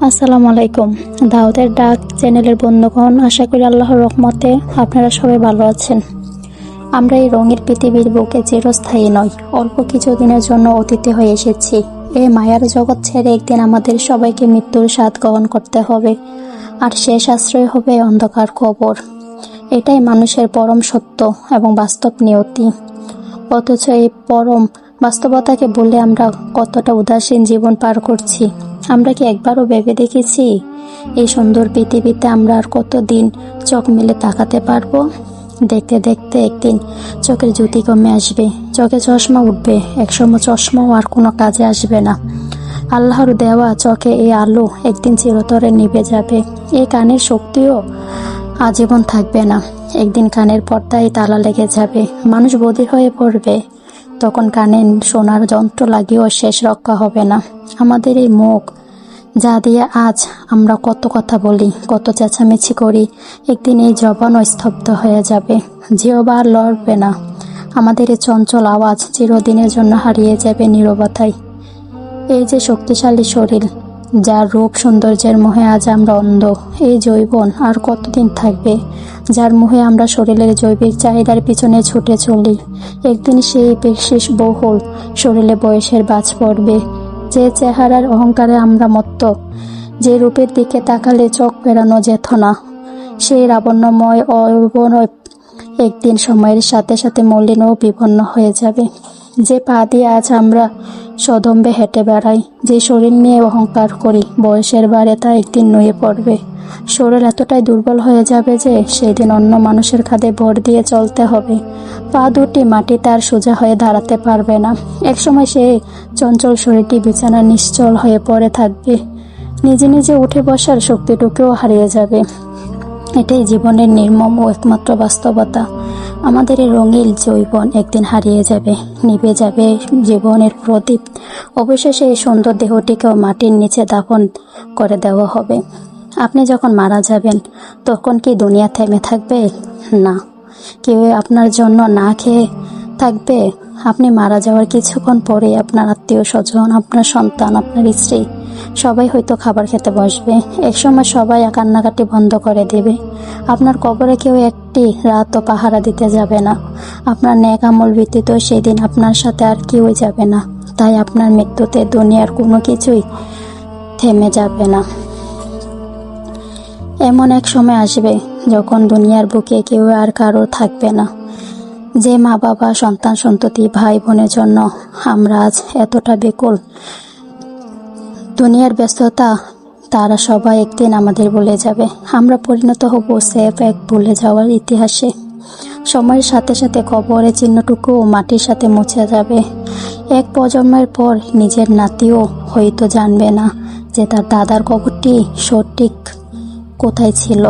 আসসালামু আলাইকুম। দাউদের ডাক চ্যানেলের বন্ধুগণ, আশা করি আল্লাহর রহমতে আপনারা সবাই ভালো আছেন। আমরা এই রঙের পৃথিবীর বুকে চিরস্থায়ী নয়, অল্প কিছুদিনের জন্য অতিথি হয়ে এসেছি। এই মায়ার জগৎ ছেড়ে একদিন আমাদের সবাইকে মৃত্যুর স্বাদ গ্রহণ করতে হবে, আর শেষ আশ্রয় হবে অন্ধকার কবর। এটাই মানুষের পরম সত্য এবং বাস্তব নিয়তি। অথচ এই পরম বাস্তবতাকে বলে আমরা কতটা উদাসীন জীবন পার করছি। আমরা কি একবারও ভেবে দেখেছি এই সুন্দর পৃথিবীতে আমরা আর কতদিন চোখ মেলে তাকাতে পারবো? দেখতে দেখতে একদিন চোখের জ্যোতি কমে আসবে, চোখে চশমা উঠবে, একসময় চশমাও আর কোনো কাজে আসবে না। আল্লাহর দেওয়া চোখে এই আলো একদিন চিরতরে নিভে যাবে। এই কানের শক্তিও আজীবন থাকবে না। একদিন কানের পর্দায় তালা লেগে যাবে, মানুষ বধির হয়ে পড়বে। তখন কানে শোনার যন্ত্র লাগিয়েও শেষ রক্ষা হবে না। আমাদের এই মুখ যা দিয়ে আজ আমরা কত কথা বলি, কত চেঁচামেচি করি, একদিন এই জবানও স্তব্ধ হয়ে যাবে। জিহ্বা আর লড়বে না। আমাদের এই চঞ্চল আওয়াজ চিরদিনের জন্য হারিয়ে যাবে নীরবতায়। এই যে শক্তিশালী শরীর, যার রূপ সৌন্দর্যের মোহে আজ আমরা অন্ধ, এই যৌবন আর কতদিন থাকবে, যার মোহে আমরা শরীরের জৈবিক চাহিদার পিছনে ছুটে চলি। একদিন সেই পেশিস বহুল শরীরে বয়সের বাজ পড়বে। যে চেহারার অহংকারে আমরা মত্ত, যে রূপের দিকে তাকালে চোখ ফেরানো যেত না, সেই লাবণ্যময় অবনয় একদিন সময়ের সাথে সাথে মলিন ও বিপন্ন হয়ে যাবে। যে পা দিয়ে আজ আমরা সদম্বে হেঁটে বেড়াই, যে শরীর নিয়ে অহংকার করি, বয়সের বারে তা একদিন নুয়ে পড়বে। শরীর এতটাই দুর্বল হয়ে যাবে যে সেই দিন অন্য মানুষের কাঁধে ভর দিয়ে চলতে হবে। পা দুটি মাটিতে আর সোজা হয়ে দাঁড়াতে পারবে না। একসময় সেই চঞ্চল শরীরটি বিছানা নিশ্চল হয়ে পড়ে থাকবে, নিজে নিজে উঠে বসার শক্তিটুকুও হারিয়ে যাবে। এটাই জীবনের নির্মম ও একমাত্র বাস্তবতা। আমাদের এই রঙিন যৌবন একদিন হারিয়ে যাবে, নিভে যাবে জীবনের প্রদীপ। অবশেষে এই সুন্দর দেহটিকেও মাটির নিচে দাফন করে দেওয়া হবে। আপনি যখন মারা যাবেন তখন কি দুনিয়া থেমে থাকবে? না। কেউ আপনার জন্য না খেয়ে থাকবে? আপনি মারা যাওয়ার কিছুক্ষণ পরে আপনার আত্মীয় স্বজন, আপনার সন্তান, আপনার স্ত্রী সবাই হয়তো খাবার খেতে বসবে। একসময় সবাই কান্নাকাটি বন্ধ করে দেবে। আপনার কবরে কেউ একটি রাতও পাহারা দিতে যাবে না। আপনার নেক আমল ব্যতীত সেদিন আপনার সাথে আর কেউই যাবে না। তাই আপনার মৃত্যুতে দুনিয়ার কোনো কিছুই থেমে যাবে না। এমন এক সময় আসবে যখন দুনিয়ার বুকে কেউ আর কারো থাকবে না। যে মা বাবা, সন্তান সন্ততি, ভাই বোনের জন্য আমরা আজ এতটা বেকুল, দুনিয়ার ব্যস্ততা তারা সবাই একদিন আমাদের ভুলে যাবে। আমরা পরিণত হব স্রেফ এক ভুলে যাওয়ার ইতিহাসে। সময়ের সাথে সাথে কবরের চিহ্নটুকুও মাটির সাথে মুছে যাবে। এক প্রজন্মের পর নিজের নাতিও হয়তো জানবে না যে তার দাদার কবরটি সঠিক কোথায় ছিল।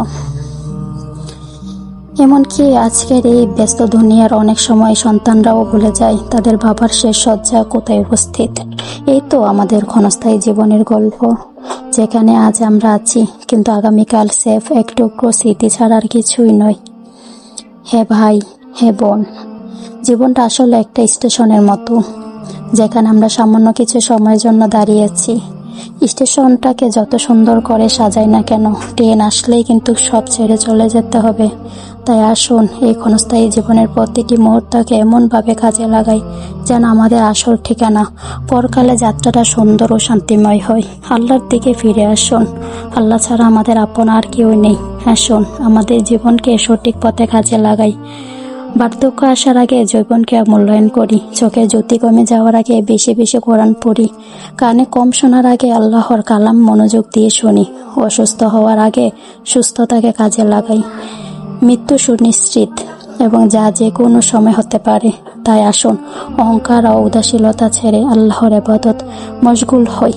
এমনকি আজকের এই ব্যস্ত দুনিয়ার অনেক সময় সন্তানরাও ভুলে যায় তাদের বাবার শেষ শয্যা কোথায় উপস্থিত। এই তো আমাদের ক্ষণস্থায়ী জীবনের গল্প, যেখানে আজ আমরা আছি, কিন্তু আগামীকাল সেফ এক টুকরো স্মৃতি ছাড়া আর কিছুই নয়। হে ভাই, হে বোন, জীবনটা আসলে একটা স্টেশনের মতো, যেখানে আমরা সামান্য কিছু সময়ের জন্য দাঁড়িয়েছি। স্টেশনটাকে যত সুন্দর করে সাজাই না কেন, ট্রেন আসলেই কিন্তু সব ছেড়ে চলে যেতে হবে। তাই আসুন এই ক্ষণস্থায়ী জীবনের প্রতিটি মুহূর্তকে এমনভাবে কাজে লাগাই যেন আমাদের আসল ঠিকানা পরকালে যাত্রাটা সুন্দর ও শান্তিময় হয়। আল্লাহর দিকে ফিরে আসুন। আল্লাহ ছাড়া আমাদের আপন আর কেউ নেই। আসুন আমাদের জীবনকে সঠিক পথে কাজে লাগাই। বার্ধক্য আসার আগে যৌবনকে মূল্যায়ন করি। চোখে জ্যোতি কমে যাওয়ার আগে বেশি বেশি কোরআন পড়ি। কানে কম শোনার আগে আল্লাহর কালাম মনোযোগ দিয়ে শুনি। অসুস্থ হওয়ার আগে সুস্থতাকে কাজে লাগাই। মৃত্যু সুনিশ্চিত এবং যা যে কোনো সময় হতে পারে। তাই আসুন অহংকার ও উদাসীনতা ছেড়ে আল্লাহর ইবাদত মশগুল হই।